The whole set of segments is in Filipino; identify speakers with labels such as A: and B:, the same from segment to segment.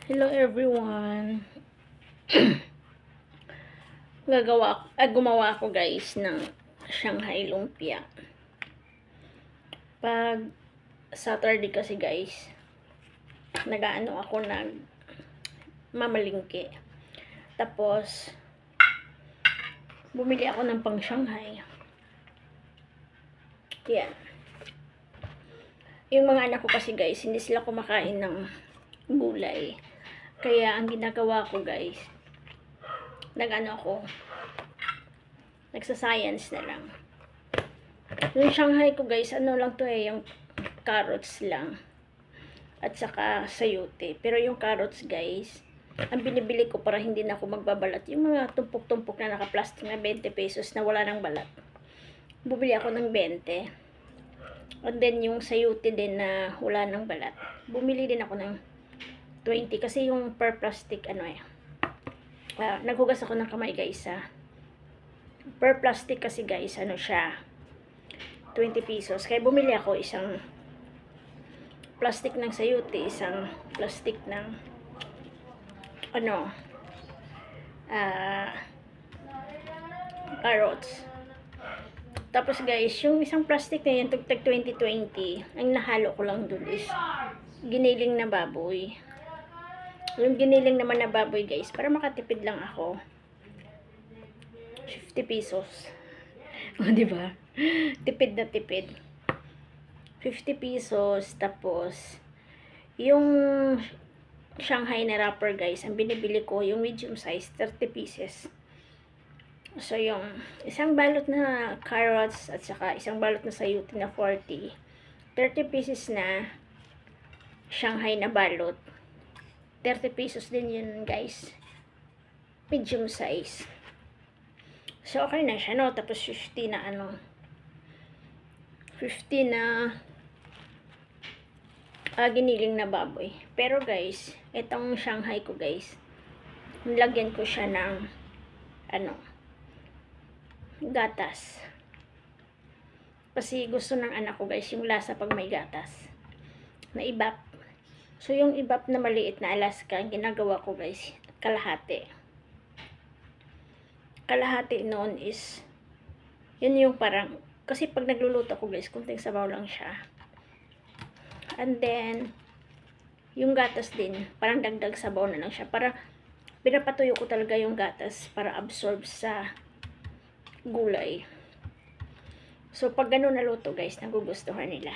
A: Hello everyone. Gumawa ako guys ng Shanghai lumpia. Pag Saturday kasi guys, mamalingke. Tapos bumili ako ng pang Shanghai. Yan. Yung mga anak ko kasi guys, hindi sila kumakain ng gulay. Kaya ang ginagawa ko guys, nagsa-science na lang. Yung Shanghai ko guys, ano lang to yung carrots lang. At saka sayote. Pero yung carrots guys, ang binibili ko para hindi na ako magbabalat. Yung mga tumpok-tumpok na naka-plastic na 20 pesos na wala nang balat. Bumili ako ng 20. And then yung sayote din na wala nang balat. Bumili din ako ng 20 kasi yung per plastic naghugas ako ng kamay guys per plastic kasi guys siya 20 pesos. Kaya bumili ako isang plastic ng sayote, isang plastic ng carrots. Tapos guys, yung isang plastic na yun, tag 2020, ang nahalo ko lang dun is giniling na baboy. Yung giniling naman na baboy guys, para makatipid lang ako, 50 pesos. O, diba? Tipid na tipid. 50 pesos. Tapos, yung Shanghai na wrapper guys, ang binibili ko, yung medium size, 30 pieces. So, yung isang balot na carrots at saka isang balot na sayote na 40. 30 pieces na Shanghai na balot. 30 pesos din yun guys. Medium size. So, okay na siya, no? Tapos 50 na 50 na giniling na baboy. Pero guys, itong Shanghai ko guys, nilagyan ko siya ng gatas. Kasi gusto ng anak ko guys, yung lasa pag may gatas. Na ibap. So, yung ibap na maliit na Alaska, ang ginagawa ko guys, kalahati. Kalahati noon is, yun yung parang, kasi pag nagluluto ko guys, kunting sabaw lang siya. And then, yung gatas din, parang dagdag sabaw na lang siya. Para, pinapatuyo ko talaga yung gatas para absorb sa gulay. So, pag ganun naluto guys, nagugustuhan nila.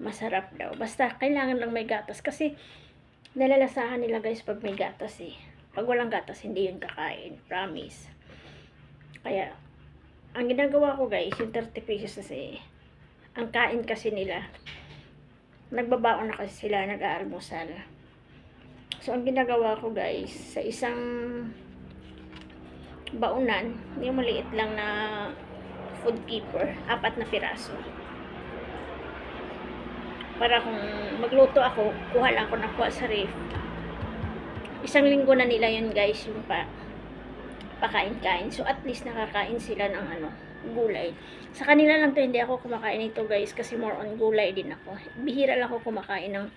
A: Masarap daw. Basta, kailangan lang may gatas. Kasi, nalalasahan nila guys pag may gatas Pag walang gatas, hindi yun kakain. Promise. Kaya, ang ginagawa ko guys, yung 30 pesos kasi, ang kain kasi nila, nagbabaon na kasi sila, nag-aalmusal. So, ang ginagawa ko guys, sa isang baonan, yung maliit lang na food keeper, 4 na piraso. Para kung magluto ako, kuha lang ako ng kuha sa ref. Isang linggo na nila yun guys, yung pakain-kain. So at least nakakain sila ng gulay. Sa kanila lang to, hindi ako kumakain ito guys, kasi more on gulay din ako. Bihira lang ako kumakain ng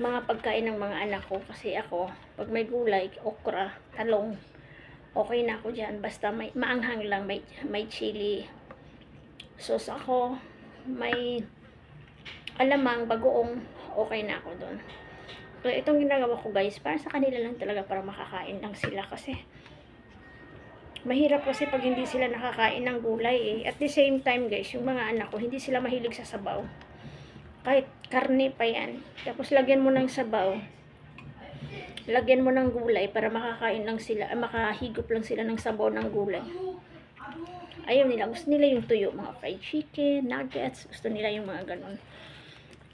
A: mga pagkain ng mga anak ko, kasi ako, pag may gulay, okra, talong, okay na ako dyan. Basta may maanghang lang, may chili sauce ako, may alamang, bagoong, okay na ako doon. So, itong ginagawa ko guys, para sa kanila lang talaga, para makakain lang sila. Kasi, mahirap kasi pag hindi sila nakakain ng gulay At the same time guys, yung mga anak ko, hindi sila mahilig sa sabaw. Kahit karne pa yan. Tapos, lagyan mo ng sabaw. Lagyan mo ng gulay para makakain lang sila, makahigop lang sila ng sabaw ng gulay. Ayaw nila. Gusto nila yung tuyo, mga fried chicken, nuggets. Gusto nila yung mga ganun.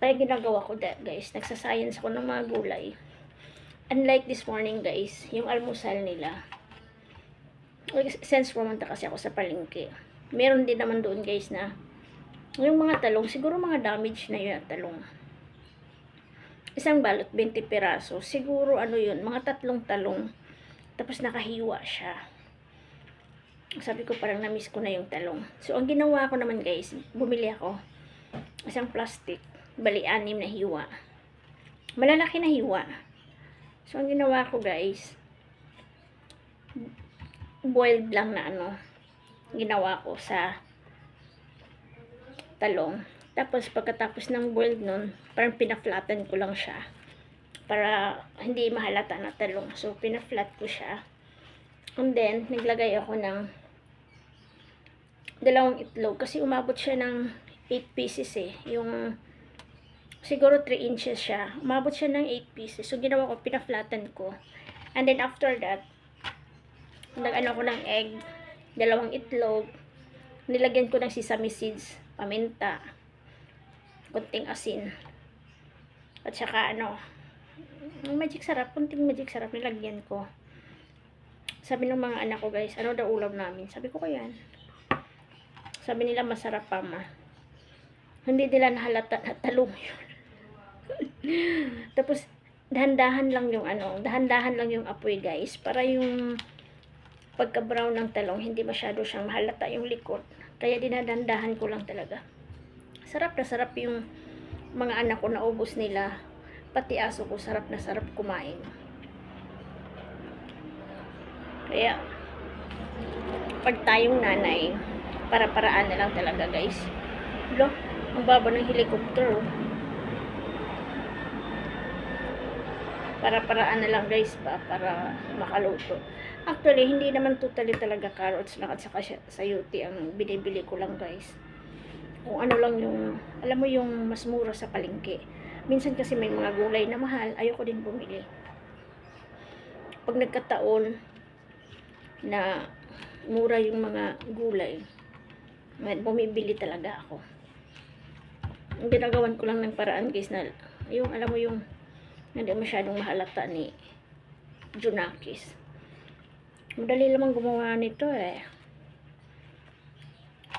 A: Kaya ginagawa ko guys, nagsascience ako ng mga gulay. Unlike this morning guys, yung almusal nila, since pumunta kasi ako sa palengke, meron din naman doon guys na yung mga talong, siguro mga damage na yun talong. Isang balot, 20 piraso. Siguro yun, mga 3 talong. Tapos nakahiwa siya. Sabi ko parang na-miss ko na yung talong. So ang ginawa ko naman guys, bumili ako isang plastic, bali 6 na hiwa. Malalaki na hiwa. So, ang ginawa ko guys, boiled lang na ginawa ko sa talong. Tapos, pagkatapos ng boiled nun, parang pina-flatten ko lang siya para hindi mahalata na talong. So, pina-flat ko siya. And then, naglagay ako ng 2 itlog. Kasi umabot siya ng 8 pieces eh. Yung, siguro 3 inches siya. Umabot siya ng 8 pieces. So, ginawa ko, pina-flatten ko. And then, after that, nag-ano ko ng egg, 2 itlog, nilagyan ko ng sesame seeds, paminta, kunting asin, at saka magic sarap, kunting magic sarap nilagyan ko. Sabi ng mga anak ko guys, ano daw ulam namin? Sabi ko yan. Sabi nila masarap pa ma. Hindi nila nahalata na talong yun. Tapos dahan-dahan lang yung apoy guys, para yung pagka-brown ng talong, hindi masyado siyang mahalata yung likod. Kaya dinadandahan ko lang talaga. Sarap na sarap yung mga anak ko, naubos nila. Pati aso ko, sarap na sarap kumain. Kaya, pag tayong nanay, para-paraan na lang talaga guys. Lo, ang baba ng helicopter. Para-paraan na lang guys para makaluto. Actually, hindi naman totally talaga carrots lang at saka sayote ang binibili ko lang guys. Kung ano lang yung, alam mo yung mas mura sa palengke. Minsan kasi may mga gulay na mahal, ayoko din bumili. Pag nagkataon na mura yung mga gulay, bumibili talaga ako. Ang ginagawan ko lang ng paraan guys na, yung alam mo yung hindi masyadong mahalata ni Junakis. Madali lamang gumawa nito eh.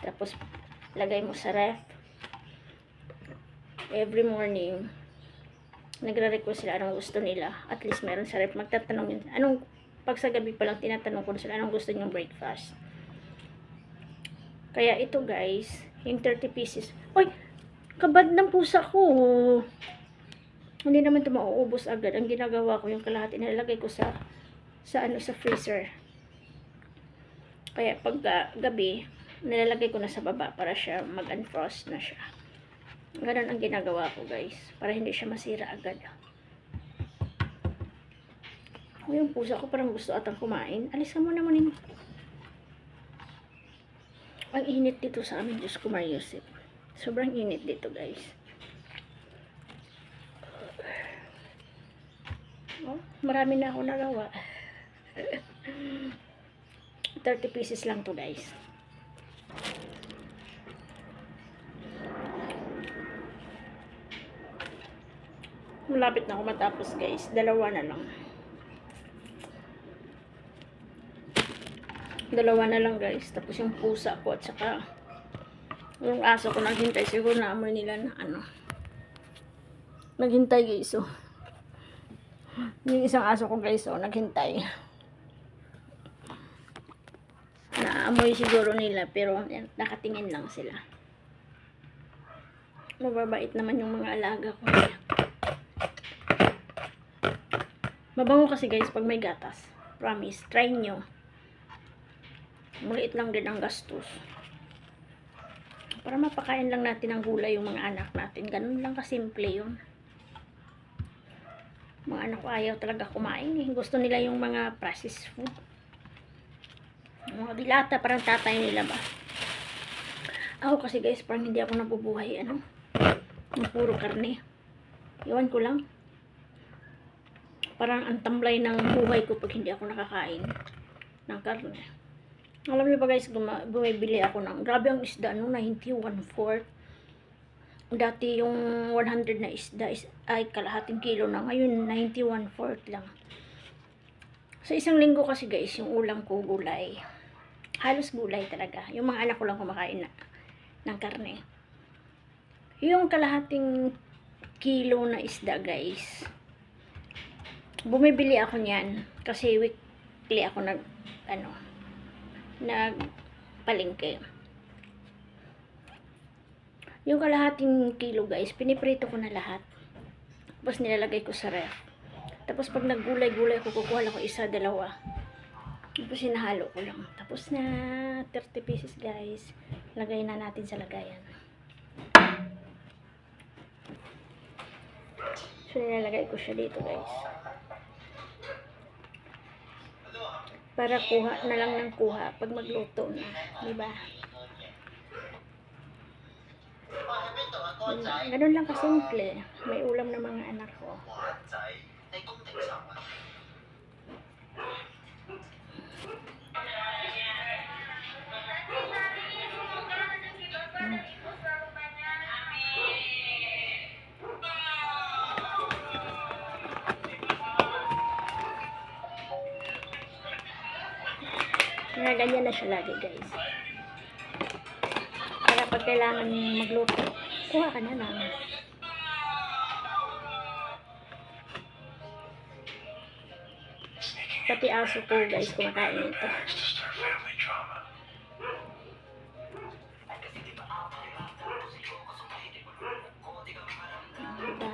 A: Tapos, lagay mo sa ref. Every morning, nagre-request sila anong gusto nila. At least meron sa ref. Magtatanong yun. Pag sa gabi pa lang, tinatanong ko sila anong gusto nyong breakfast. Kaya ito guys, yung 30 pieces. Oy! Kabad ng pusa ko. Hindi naman ito mauubos agad. Ang ginagawa ko, yung kalahati, nilalagay ko sa freezer. Kaya pag gabi, nilalagay ko na sa baba para siya mag-unfrost na siya. Ganun ang ginagawa ko guys, para hindi siya masira agad. Yung pusa ko parang gusto atang kumain. Alis ka muna munin. Ang init dito sa amin, Diyos ko Mariusip. Sobrang init dito guys. Oh, marami na ako nagawa. 30 pieces lang to guys. Malapit na ako matapos guys. 2 na lang. 2 na lang guys. Tapos yung pusa ko at saka yung aso ko naghintay. Siguro naamoy nila na naghintay guys. So, yung isang aso ko guys, naghintay. Naamoy siguro nila, pero nakatingin lang sila. Mababait naman yung mga alaga ko. Mabango kasi guys pag may gatas. Promise, try nyo. Maliit lang din ang gastos. Para mapakain lang natin ng gulay yung mga anak natin. Ganun lang kasimple yun. Mga anak ko ayaw talaga kumain eh. Gusto nila yung mga processed food. Mga dilata, parang tatay nila ba. Ako kasi guys, parang hindi ako nabubuhay ng puro karne. Iwan ko lang. Parang ang tamlay ng buhay ko pag hindi ako nakakain ng karne. Alam niyo ba guys, bumibili ako ng, grabe ang isda, 91/4. Dati yung 100 na isda ay kalahating kilo na. Ngayon, 91/4 lang. Sa isang linggo kasi guys, yung ulam ko gulay. Halos gulay talaga. Yung mga anak ko lang kumakain ng karne. Yung kalahating kilo na isda guys, bumibili ako niyan. Kasi weekly ako nagpalengke. Yung kalahating kilo guys, piniprito ko na lahat. Tapos nilalagay ko sa ref. Tapos pag naggulay-gulay ako, kukuha lang ko isa, dalawa. Tapos hinahalo ko lang. Tapos na 30 pieces guys. Lagay na natin sa lagayan. So nilalagay ko siya dito guys. Para kuha na lang ng kuha pag magluto na. Diba? Ganun lang kasimple. May ulam na mga anak ko. Kaya ganyan na siya lagi guys. Para pag kailangan magluto, kuha ka na lang. Pati aso ko guys, kumakain ito. Diba?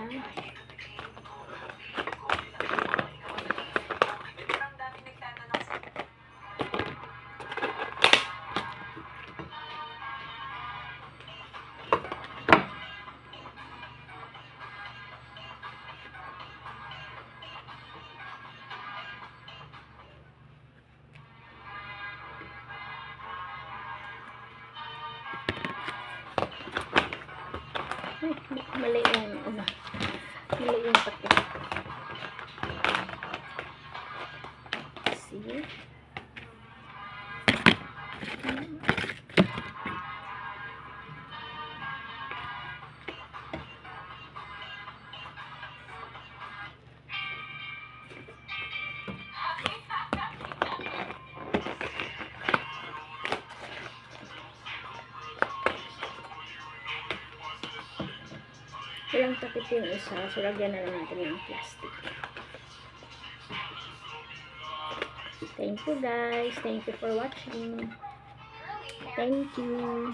A: Mali yung ano, mali yung pati. See? Walang takip yung isa, so lagyan na lang natin ng plastic. Thank you guys. Thank you for watching. Thank you.